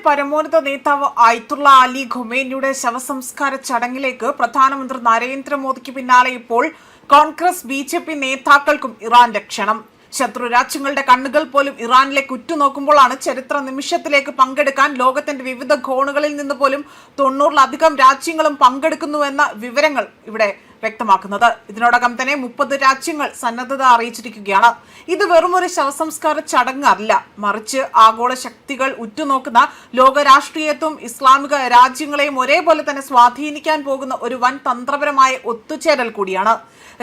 പരമോന്നത നേതാവ് ആയത്തുള്ള അലി ഖൊമേനിയുടെ ശവസംസ്കാര ചടങ്ങിലേക്ക് പ്രധാനമന്ത്രി നരേന്ദ്രമോദിക്ക് പിന്നാലെ ഇപ്പോൾ കോൺഗ്രസ് ബി.ജെ.പി നേതാക്കൾക്കും ഇറാന്റെ ക്ഷണം. ശത്രു രാജ്യങ്ങളുടെ കണ്ണുകൾ പോലും ഇറാനിലേക്ക് ഉറ്റുനോക്കുമ്പോഴാണ് ചരിത്ര നിമിഷത്തിലേക്ക് പങ്കെടുക്കാൻ ലോകത്തിന്റെ വിവിധ കോണുകളിൽ നിന്ന് പോലും 90-ലധികം രാജ്യങ്ങളും പങ്കെടുക്കുന്നുവെന്ന വിവരങ്ങൾ ഇവിടെ വ്യക്തമാക്കുന്നത്. ഇതിനോടകം തന്നെ 30 രാജ്യങ്ങൾ സന്നദ്ധത അറിയിച്ചിരിക്കുകയാണ്. ഇത് വെറുമൊരു ശവസംസ്കാര ചടങ്ങല്ല, മറിച്ച് ആഗോള ശക്തികൾ ഉറ്റുനോക്കുന്ന ലോക രാഷ്ട്രീയത്വം ഇസ്ലാമിക രാജ്യങ്ങളെയും ഒരേപോലെ തന്നെ സ്വാധീനിക്കാൻ പോകുന്ന ഒരു വൻ തന്ത്രപരമായ ഒത്തുചേരൽ കൂടിയാണ്.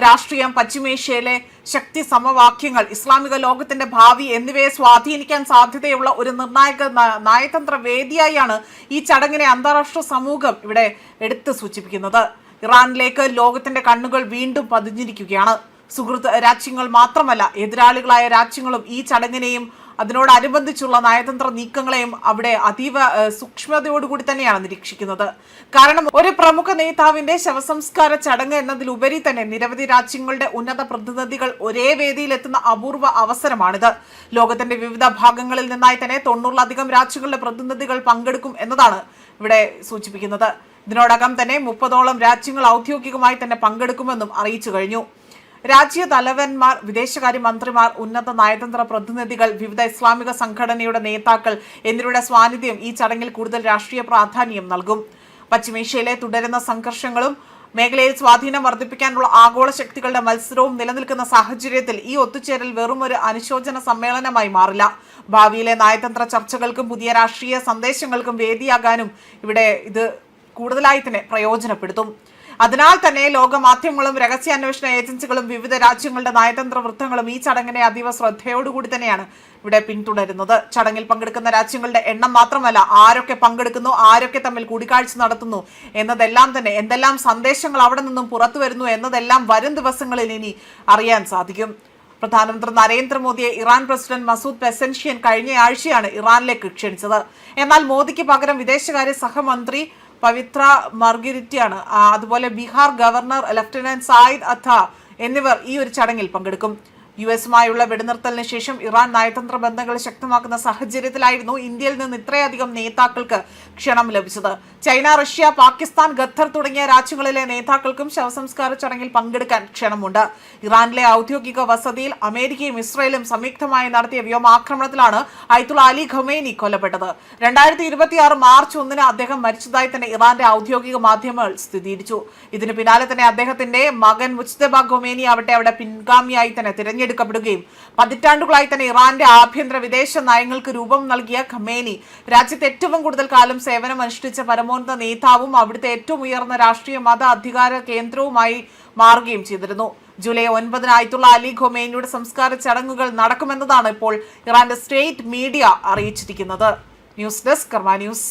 രാഷ്ട്രീയം, പശ്ചിമേഷ്യയിലെ ശക്തി സമവാക്യങ്ങൾ, ഇസ്ലാമിക ലോകത്തിന്റെ ഭാവി എന്നിവയെ സ്വാധീനിക്കാൻ സാധ്യതയുള്ള ഒരു നിർണായക നയതന്ത്ര വേദിയായാണ് ഈ ചടങ്ങിനെ അന്താരാഷ്ട്ര സമൂഹം ഇവിടെ എടുത്തു സൂചിപ്പിക്കുന്നത്. ഇറാനിലേക്ക് ലോകത്തിന്റെ കണ്ണുകൾ വീണ്ടും പതിഞ്ഞിരിക്കുകയാണ്. സുഹൃത്ത് രാജ്യങ്ങൾ മാത്രമല്ല, എതിരാളികളായ രാജ്യങ്ങളും ഈ ചടങ്ങിനെയും അതിനോടനുബന്ധിച്ചുള്ള നയതന്ത്ര നീക്കങ്ങളെയും അവിടെ അതീവ സൂക്ഷ്മതയോടുകൂടി തന്നെയാണ് നിരീക്ഷിക്കുന്നത്. കാരണം ഒരു പ്രമുഖ നേതാവിന്റെ ശവസംസ്കാര ചടങ്ങ് എന്നതിലുപരി തന്നെ നിരവധി രാജ്യങ്ങളുടെ ഉന്നത പ്രതിനിധികൾ ഒരേ വേദിയിലെത്തുന്ന അപൂർവ അവസരമാണിത്. ലോകത്തിന്റെ വിവിധ ഭാഗങ്ങളിൽ നിന്നായി തന്നെ 90-ലധികം രാജ്യങ്ങളുടെ പ്രതിനിധികൾ പങ്കെടുക്കും എന്നതാണ് ഇവിടെ സൂചിപ്പിക്കുന്നത്. ഇതിനോടകം തന്നെ 30ഓളം രാജ്യങ്ങൾ ഔദ്യോഗികമായി തന്നെ പങ്കെടുക്കുമെന്നും അറിയിച്ചു കഴിഞ്ഞു. രാജ്യ തലവന്മാർ, വിദേശകാര്യ മന്ത്രിമാർ, ഉന്നത നയതന്ത്ര പ്രതിനിധികൾ, വിവിധ ഇസ്ലാമിക സംഘടനയുടെ നേതാക്കൾ എന്നിവരുടെ സാന്നിധ്യം ഈ ചടങ്ങിൽ കൂടുതൽ രാഷ്ട്രീയ പ്രാധാന്യം നൽകും. പശ്ചിമേഷ്യയിലെ തുടരുന്ന സംഘർഷങ്ങളും മേഖലയിൽ സ്വാധീനം വർദ്ധിപ്പിക്കാനുള്ള ആഗോള ശക്തികളുടെ മത്സരവും നിലനിൽക്കുന്ന സാഹചര്യത്തിൽ ഈ ഒത്തുചേരൽ വെറും ഒരു അനുശോചന സമ്മേളനമായി മാറില്ല. ഭാവിയിലെ നയതന്ത്ര ചർച്ചകൾക്കും പുതിയ രാഷ്ട്രീയ സന്ദേശങ്ങൾക്കും വേദിയാകാനും ഇവിടെ ഇത് കൂടുതലായി തന്നെ പ്രയോജനപ്പെടുത്തും. അതിനാൽ തന്നെ ലോക മാധ്യമങ്ങളും രഹസ്യാന്വേഷണ ഏജൻസികളും വിവിധ രാജ്യങ്ങളുടെ നയതന്ത്ര വൃത്തങ്ങളും ഈ ചടങ്ങിനെ അതീവ ശ്രദ്ധയോടുകൂടി തന്നെയാണ് ഇവിടെ പിന്തുടരുന്നത്. ചടങ്ങിൽ പങ്കെടുക്കുന്ന രാജ്യങ്ങളുടെ എണ്ണം മാത്രമല്ല, ആരൊക്കെ പങ്കെടുക്കുന്നു, ആരൊക്കെ തമ്മിൽ കൂടിക്കാഴ്ച നടത്തുന്നു എന്നതെല്ലാം തന്നെ, എന്തെല്ലാം സന്ദേശങ്ങൾ അവിടെ നിന്നും പുറത്തു വരുന്നു എന്നതെല്ലാം വരും ദിവസങ്ങളിൽ ഇനി അറിയാൻ സാധിക്കും. പ്രധാനമന്ത്രി നരേന്ദ്രമോദിയെ ഇറാൻ പ്രസിഡന്റ് മസൂദ് പെസൻഷ്യൻ കഴിഞ്ഞ ആഴ്ചയാണ് ഇറാനിലേക്ക് ക്ഷണിച്ചത്. എന്നാൽ മോദിക്ക് പകരം വിദേശകാര്യ സഹമന്ത്രി പവിത്ര മർഗരിറ്റിയാണ്. അതുപോലെ ബീഹാർ ഗവർണർ ലഫ്റ്റനന്റ് സായിദ് അത്ത എന്നിവർ ഈ ഒരു ചടങ്ങിൽ പങ്കെടുക്കും. യുഎസുമായുള്ള വെടിനിർത്തലിന് ശേഷം ഇറാൻ നയതന്ത്ര ബന്ധങ്ങൾ ശക്തമാക്കുന്ന സാഹചര്യത്തിലായിരുന്നു ഇന്ത്യയിൽ നിന്ന് ഇത്രയധികം നേതാക്കൾക്ക് ക്ഷണം ലഭിച്ചത്. ചൈന, റഷ്യ, പാകിസ്ഥാൻ, ഖത്തർ തുടങ്ങിയ രാജ്യങ്ങളിലെ നേതാക്കൾക്കും ശവസംസ്കാര ചടങ്ങിൽ പങ്കെടുക്കാൻ ക്ഷണമുണ്ട്. ഇറാനിലെ ഔദ്യോഗിക വസതിയിൽ അമേരിക്കയും ഇസ്രയേലും സംയുക്തമായി നടത്തിയ വ്യോമാക്രമണത്തിലാണ് ആയത്തുള്ള അലി ഖൊമേനി കൊല്ലപ്പെട്ടത്. 2026 മാർച്ച് 1 അദ്ദേഹം മരിച്ചതായി തന്നെ ഇറാന്റെ ഔദ്യോഗിക മാധ്യമങ്ങൾ സ്ഥിരീകരിച്ചു. ഇതിന് പിന്നാലെ തന്നെ അദ്ദേഹത്തിന്റെ മകൻ മുജ്തബ ഖൊമേനി ആവട്ടെ അവിടെ പിൻഗാമിയായി തന്നെ തിരഞ്ഞെടുക്കപ്പെടുകയും പതിറ്റാണ്ടുകളായി തന്നെ ഇറാന്റെ ആഭ്യന്തര വിദേശ നയങ്ങൾക്ക് രൂപം നൽകിയ ഖൊമേനി രാജ്യത്ത് ഏറ്റവും കൂടുതൽ കാലം സേവനമനുഷ്ഠിച്ച പരമോന്നത നേതാവും അവിടുത്തെ ഏറ്റവും ഉയർന്ന രാഷ്ട്രീയ മത അധികാര കേന്ദ്രവുമായി മാറുകയും ചെയ്തിരുന്നു. ജൂലൈ 9 ആയത്തുള്ള അലി ഖൊമേനിയുടെ സംസ്കാര ചടങ്ങുകൾ നടക്കുമെന്നതാണ് ഇപ്പോൾ ഇറാന്റെ സ്റ്റേറ്റ് മീഡിയ അറിയിച്ചിരിക്കുന്നത്. ന്യൂസ് ഡെസ്ക് കർമ്മ ന്യൂസ്.